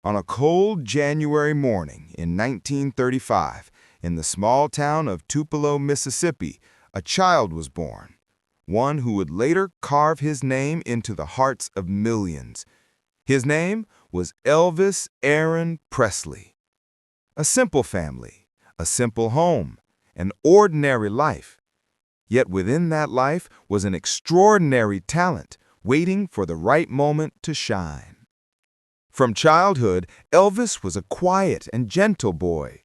On a cold January morning in 1935, in the small town of Tupelo, Mississippi, a child was born, one who would later carve his name into the hearts of millions. His name was Elvis Aaron Presley. A simple family, a simple home, an ordinary life. Yet within that life was an extraordinary talent waiting for the right moment to shine. From childhood, Elvis was a quiet and gentle boy.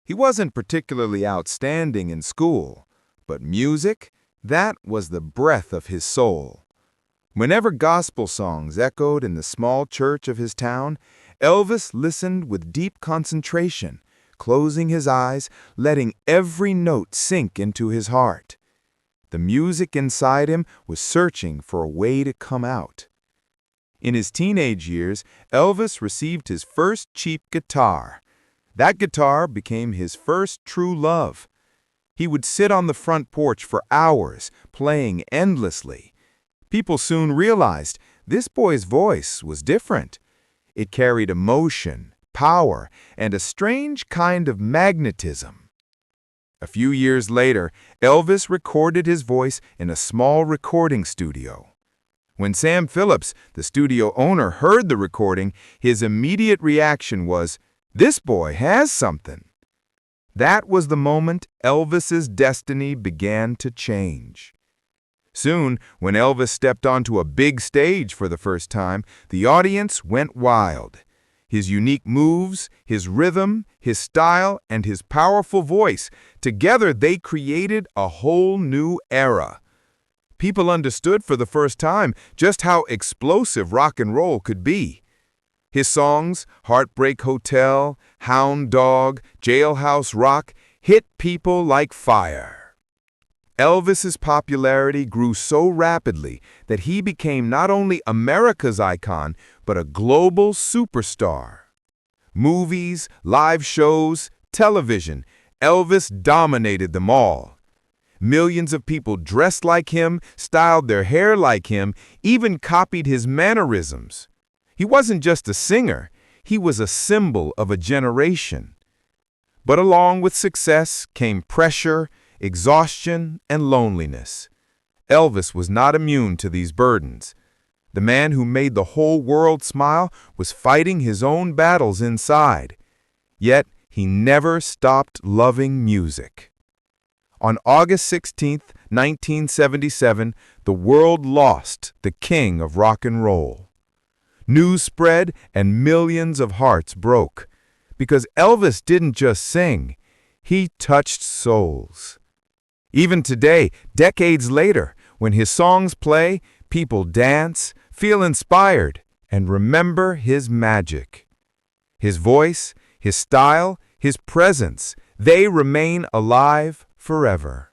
He wasn't particularly outstanding in school, but music, that was the breath of his soul. Whenever gospel songs echoed in the small church of his town, Elvis listened with deep concentration, closing his eyes, letting every note sink into his heart. The music inside him was searching for a way to come out. In his teenage years, Elvis received his first cheap guitar. That guitar became his first true love. He would sit on the front porch for hours, playing endlessly. People soon realized this boy's voice was different. It carried emotion, power, and a strange kind of magnetism. A few years later, Elvis recorded his voice in a small recording studio. When Sam Phillips, the studio owner, heard the recording, his immediate reaction was, "This boy has something." That was the moment Elvis's destiny began to change. Soon, when Elvis stepped onto a big stage for the first time, the audience went wild. His unique moves, his rhythm, his style, and his powerful voice, together they created a whole new era. People understood for the first time just how explosive rock and roll could be. His songs, Heartbreak Hotel, Hound Dog, Jailhouse Rock, hit people like fire. Elvis's popularity grew so rapidly that he became not only America's icon, but a global superstar. Movies, live shows, television, Elvis dominated them all. Millions of people dressed like him, styled their hair like him, even copied his mannerisms. He wasn't just a singer, he was a symbol of a generation. But along with success came pressure, exhaustion, and loneliness. Elvis was not immune to these burdens. The man who made the whole world smile was fighting his own battles inside. Yet he never stopped loving music. On August 16, 1977, the world lost the king of rock and roll. News spread and millions of hearts broke, because Elvis didn't just sing, he touched souls. Even today, decades later, when his songs play, people dance, feel inspired, and remember his magic. His voice, his style, his presence, they remain alive forever.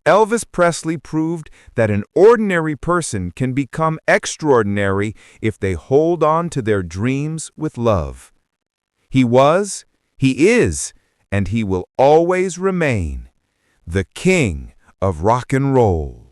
Elvis Presley proved that an ordinary person can become extraordinary if they hold on to their dreams with love. He was, he is, and he will always remain the king of rock and roll.